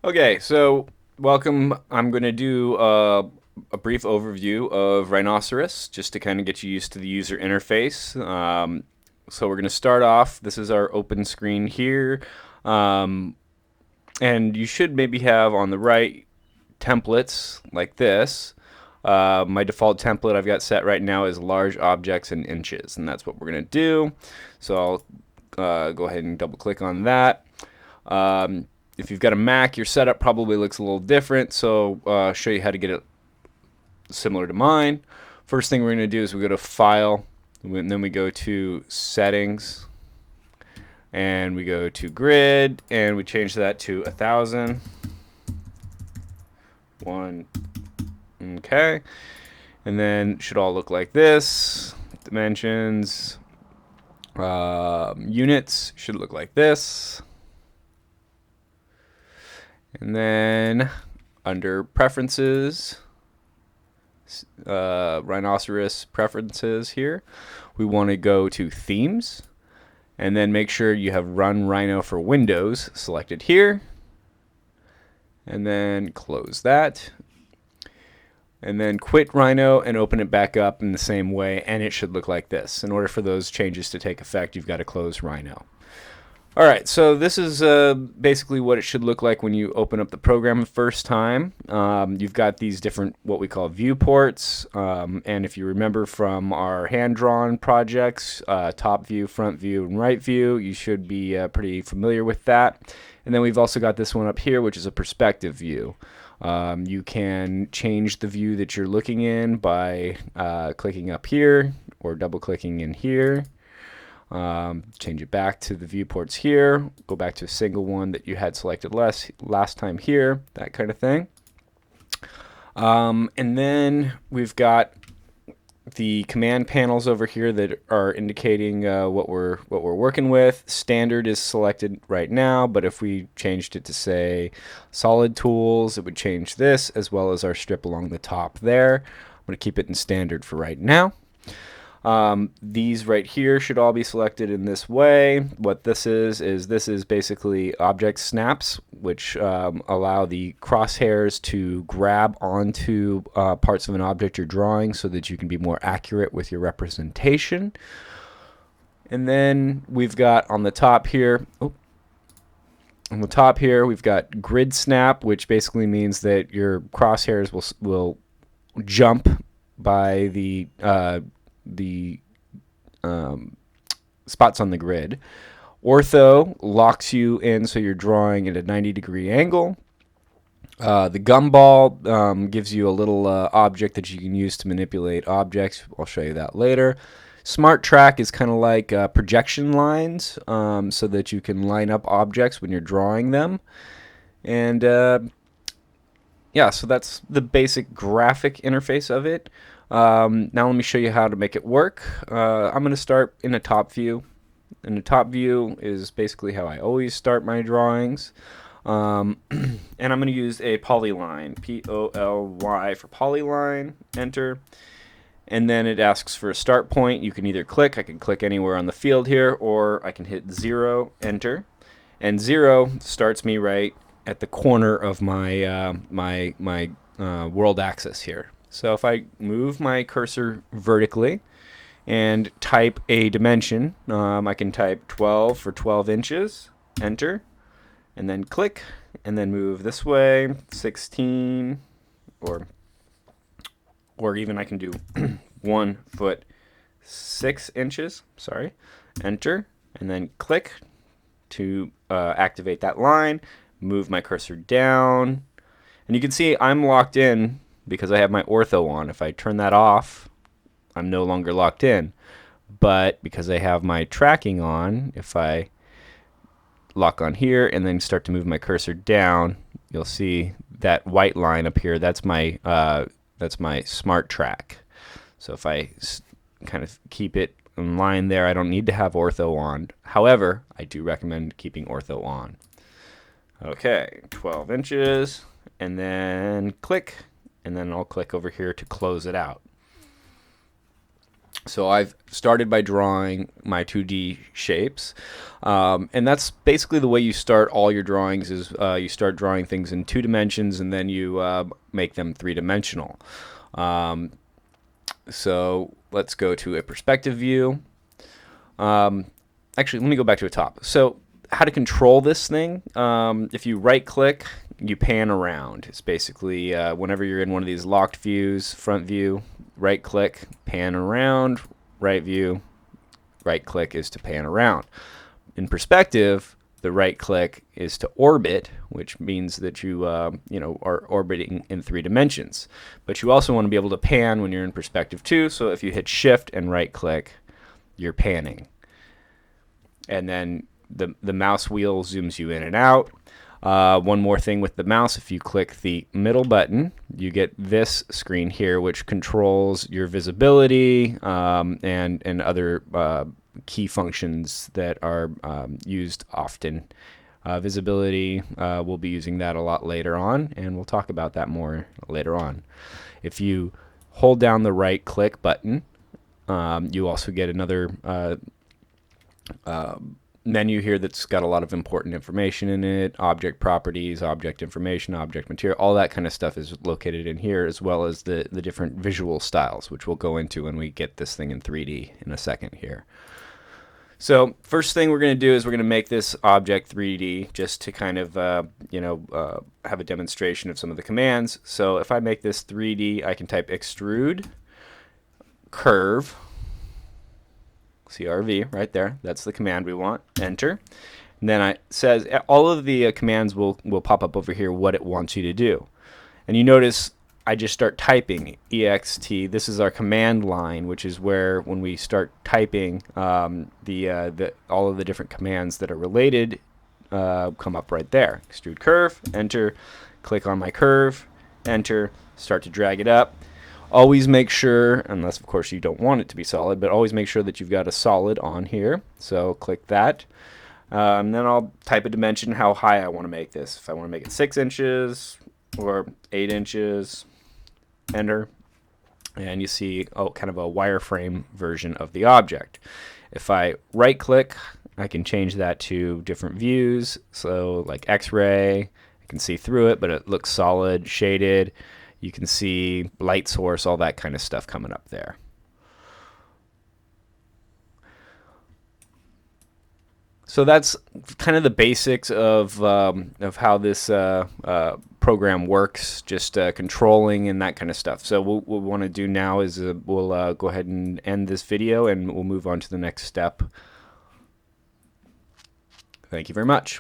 Okay, so welcome. I'm going to do a brief overview of Rhinoceros just to kind of get you used to the user interface. So we're going to start off. This is our open screen here. Um, and you should maybe have on the right templates like this. My default template I've got set right now is large objects in inches, and that's what we're going to do. So I'll go ahead and double click on that. Um, if you've got a Mac, your setup probably looks a little different, so I'll show you how to get it similar to mine. First thing we're going to do is we go to File, and then we go to Settings, and we go to Grid, and we change that to 1000. One, okay. And then it should all look like this. Dimensions, units should look like this. And then under preferences, Rhinoceros preferences here, we want to go to themes and then make sure you have run Rhino for Windows selected here, and then close that, and then quit Rhino and open it back up in the same way, and it should look like this. In order for those changes to take effect, you've got to close Rhino. All right, so this is basically what it should look like when you open up the program the first time. You've got these different what we call viewports, and if you remember from our hand-drawn projects, top view, front view, and right view, you should be pretty familiar with that. And then we've also got this one up here, which is a perspective view. You can change the view that you're looking in by clicking up here or double-clicking in here. Change it back to the viewports here, go back to a single one that you had selected last time here, that kind of thing. And then we've got the command panels over here that are indicating what we're working with. Standard is selected right now, but if we changed it to say solid tools, it would change this as well as our strip along the top there. I'm going to keep it in standard for right now. These right here should all be selected in this way. What this is basically object snaps, which allow the crosshairs to grab onto parts of an object you're drawing so that you can be more accurate with your representation. And then we've got on the top here, we've got grid snap, which basically means that your crosshairs will jump by the spots on the grid. Ortho locks you in so you're drawing at a 90-degree angle. The gumball gives you a little object that you can use to manipulate objects. I'll show you that later. Smart track is kind of like projection lines, so that you can line up objects when you're drawing them. And yeah, so that's the basic graphic interface of it. Now let me show you how to make it work. I'm going to start in a top view. And the top view is basically how I always start my drawings. And I'm going to use a polyline, P-O-L-Y for polyline, enter. And then it asks for a start point. You can either click, I can click anywhere on the field here, or I can hit 0, enter. And 0 starts me right at the corner of my world axis here. So if I move my cursor vertically and type a dimension, I can type 12 for 12 inches, enter, and then click, and then move this way, 16, or even I can do 1 foot 6 inches, sorry, enter, and then click to activate that line, move my cursor down, and you can see I'm locked in because I have my ortho on. If I turn that off, I'm no longer locked in. But because I have my tracking on, if I lock on here and then start to move my cursor down, you'll see that white line up here. That's my smart track. So if I kind of keep it in line there, I don't need to have ortho on. However, I do recommend keeping ortho on. Okay, 12 inches, and then click. And then I'll click over here to close it out. So I've started by drawing my 2D shapes, and that's basically the way you start all your drawings. Is you start drawing things in 2 dimensions, and then you make them 3 dimensional. Um, so let's go to a perspective view. Actually, let me go back to the top. So how to control this thing? If you right click, you pan around. It's basically whenever you're in one of these locked views, front view, right click, pan around, right view, right click is to pan around. In perspective, the right click is to orbit, which means that you are orbiting in 3 dimensions. But you also want to be able to pan when you're in perspective too. So if you hit shift and right click, you're panning. And then the mouse wheel zooms you in and out. One more thing with the mouse, if you click the middle button, you get this screen here, which controls your visibility and other key functions that are used often. Visibility, we'll be using that a lot later on, and we'll talk about that more later on. If you hold down the right click button, you also get another menu here that's got a lot of important information in it. Object properties, object information, object material, all that kind of stuff is located in here, as well as the different visual styles, which we'll go into when we get this thing in 3D in a second here. So first thing we're going to do is we're going to make this object 3D just to kind of have a demonstration of some of the commands. So if I make this 3D, I can type extrude curve CRV right there. That's the command we want. Enter. And then it says all of the commands will pop up over here what it wants you to do. And you notice I just start typing ext. This is our command line, which is where when we start typing all of the different commands that are related come up right there. Extrude curve, enter, click on my curve, enter, start to drag it up. Always make sure, unless of course you don't want it to be solid, but always make sure that you've got a solid on here. So click that. And then I'll type a dimension, how high I want to make this. If I want to make it 6 inches or 8 inches, enter. And you see kind of a wireframe version of the object. If I right click, I can change that to different views. So like X-ray, I can see through it, but it looks solid, shaded. You can see light source, all that kind of stuff coming up there. So that's kind of the basics of how this program works, just controlling and that kind of stuff. So what we want to do now is we'll go ahead and end this video, and we'll move on to the next step. Thank you very much.